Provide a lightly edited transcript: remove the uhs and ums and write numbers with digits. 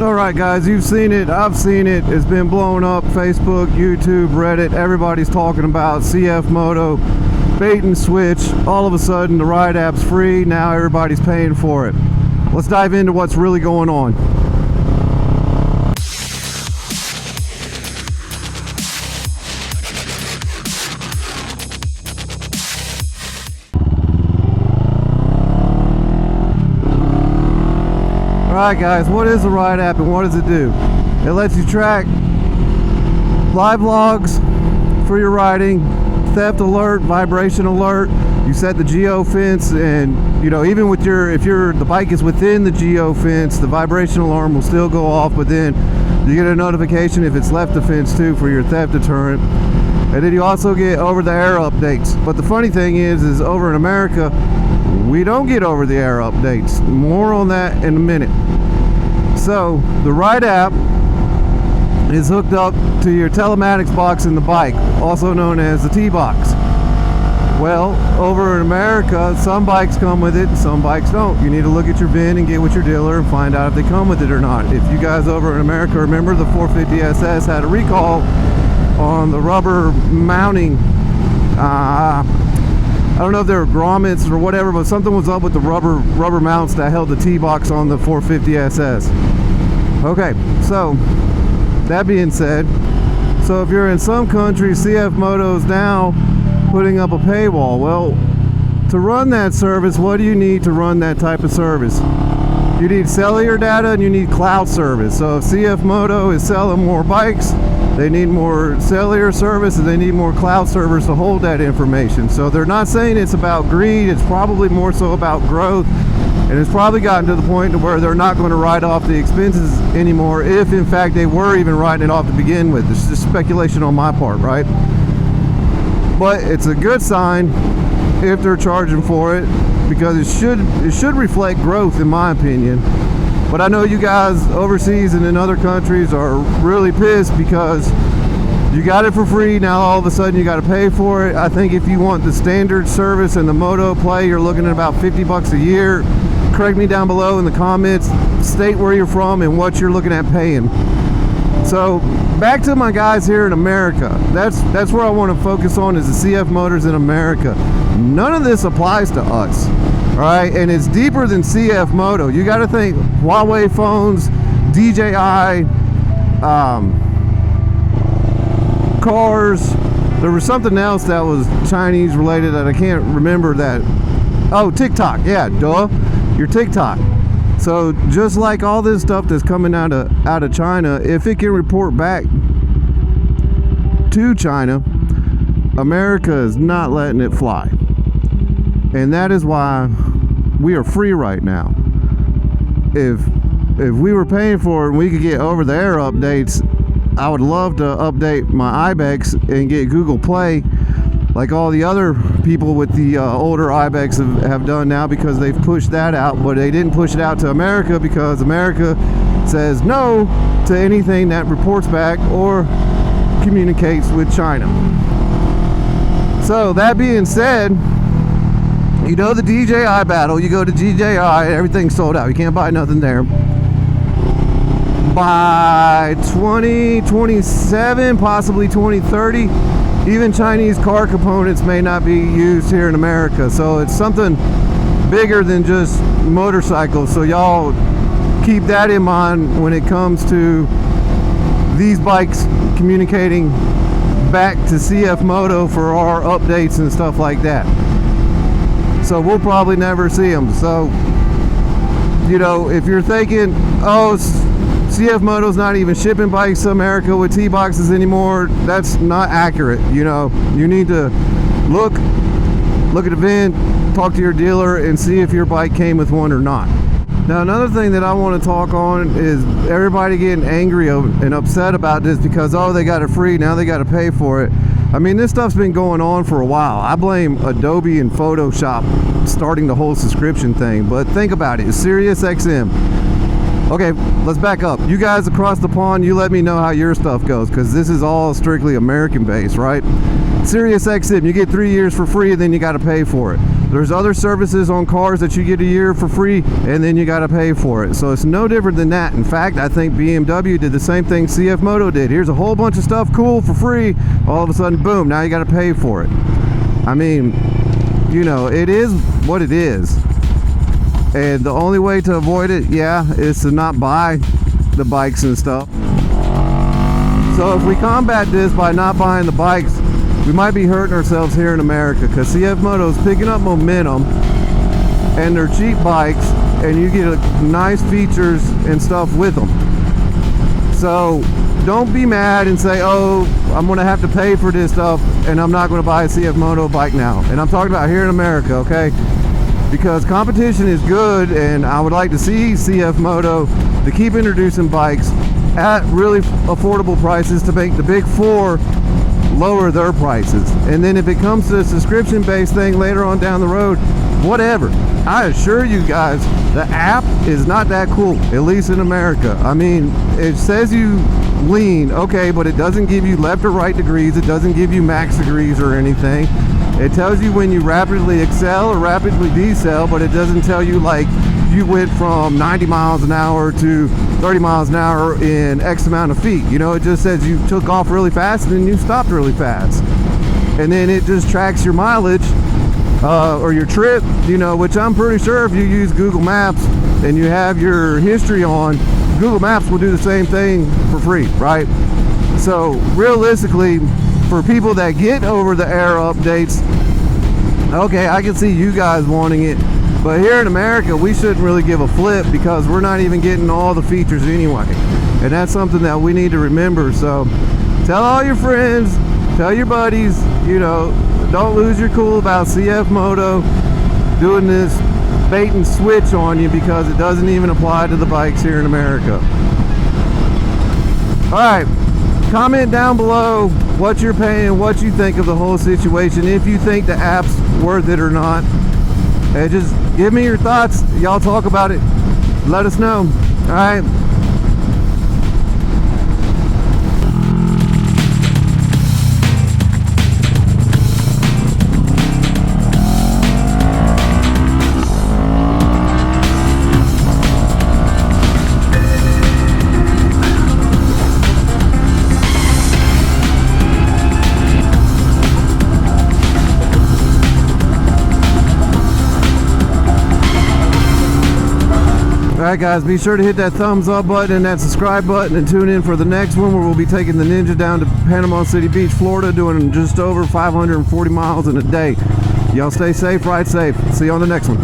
Alright guys, you've seen it, I've seen it, it's been blowing up, Facebook, YouTube, Reddit, everybody's talking about CFMoto, bait and switch. All of a sudden the Ride app's free, now everybody's paying for it. Let's dive into what's really going on. Alright guys, what is the Ride app and what does it do? It lets you track live logs for your riding, theft alert, vibration alert. You set the geo-fence, and you know, even with the bike is within the geo-fence, the vibration alarm will still go off, but then you get a notification if it's left the fence too for your theft deterrent. And then you also get over-the-air updates. But the funny thing is over in America, we don't get over-the-air updates. More on that in a minute. So the Ride app is hooked up to your telematics box in the bike, also known as the T-box. Well, over in America, some bikes come with it and some bikes don't. You need to look at your VIN and get with your dealer and find out if they come with it or not. If you guys over in America remember, the 450SS had a recall on the rubber mounting. I don't know if they were grommets or whatever, but something was up with the rubber mounts that held the T-box on the 450SS. Okay, so that being said, so if you're in some countries, CFMoto's now putting up a paywall. Well, to run that service, what do you need to run that type of service? You need cellular data and you need cloud service. So if CFMoto is selling more bikes, they need more cellular service and they need more cloud servers to hold that information. So they're not saying it's about greed, it's probably more so about growth. And it's probably gotten to the point to where they're not going to write off the expenses anymore, if in fact they were even writing it off to begin with. It's just speculation on my part, right? But it's a good sign if they're charging for it, because it should reflect growth in my opinion. But I know you guys overseas and in other countries are really pissed because you got it for free, now all of a sudden you got to pay for it. I think if you want the standard service and the Moto Play, you're looking at about 50 bucks a year. Correct me down below in the comments, state where you're from and what you're looking at paying. So back to my guys here in America, that's where I want to focus on, is the CF Motors in America. None of this applies to us, all right? And it's deeper than CF Moto. You got to think Huawei phones, DJI, cars. There was something else that was Chinese related that I can't remember that. Oh, TikTok, yeah, duh, your TikTok. So just like all this stuff that's coming out of China, if it can report back to China, America is not letting it fly. And that is why we are free right now. If we were paying for it and we could get over-the-air updates, I would love to update my iBex and get Google Play like all the other people with the older iBex have done now, because they've pushed that out. But they didn't push it out to America because America says no to anything that reports back or communicates with China. So that being said, you know the DJI battle, you go to DJI, everything's sold out, you can't buy nothing there. By 2027, possibly 2030, even Chinese car components may not be used here in America. So it's something bigger than just motorcycles. So y'all keep that in mind when it comes to these bikes communicating back to CFMoto for our updates and stuff like that. So we'll probably never see them. So, you know, if you're thinking, oh, CFMoto's not even shipping bikes to America with T-boxes anymore, that's not accurate. You know, you need to look at the VIN, talk to your dealer and see if your bike came with one or not. Now another thing that I want to talk on is everybody getting angry and upset about this because, oh, they got it free, now they got to pay for it. I mean, this stuff's been going on for a while. I blame Adobe and Photoshop starting the whole subscription thing, but think about it, SiriusXM. Okay, let's back up. You guys across the pond, you let me know how your stuff goes, because this is all strictly American based, right? Sirius XM, you get 3 years for free and then you got to pay for it. There's other services on cars that you get a year for free and then you got to pay for it. So it's no different than that. In fact, I think BMW did the same thing CFMoto did. Here's a whole bunch of stuff cool for free. All of a sudden, boom, now you got to pay for it. I mean, you know, it is what it is. And the only way to avoid it, yeah, is to not buy the bikes and stuff. So if we combat this by not buying the bikes, we might be hurting ourselves here in America, because CFMoto is picking up momentum and they're cheap bikes and you get nice features and stuff with them. So don't be mad and say, oh, I'm going to have to pay for this stuff and I'm not going to buy a CFMoto bike now. And I'm talking about here in America, okay? Because competition is good, and I would like to see CFMoto to keep introducing bikes at really affordable prices to make the big four lower their prices. And then if it comes to a subscription-based thing later on down the road, whatever. I assure you guys, the app is not that cool, at least in America. I mean, it says you lean, okay, but it doesn't give you left or right degrees. It doesn't give you max degrees or anything. It tells you when you rapidly excel or rapidly decel, but it doesn't tell you like you went from 90 miles an hour to 30 miles an hour in X amount of feet. You know, it just says you took off really fast and then you stopped really fast. And then it just tracks your mileage or your trip, you know, which I'm pretty sure if you use Google Maps and you have your history on, Google Maps will do the same thing for free, right? So realistically, for people that get over the air updates, okay, I can see you guys wanting it, but here in America we shouldn't really give a flip because we're not even getting all the features anyway, and that's something that we need to remember. So tell all your friends, tell your buddies, you know, don't lose your cool about CFMoto doing this bait and switch on you, because it doesn't even apply to the bikes here in America. Alright, comment down below what you're paying, what you think of the whole situation, if you think the app's worth it or not, and just give me your thoughts. Y'all talk about it, let us know. Alright, alright guys, be sure to hit that thumbs up button and that subscribe button, and tune in for the next one, where we'll be taking the Ninja down to Panama City Beach, Florida, doing just over 540 miles in a day. Y'all stay safe, ride safe. See you on the next one.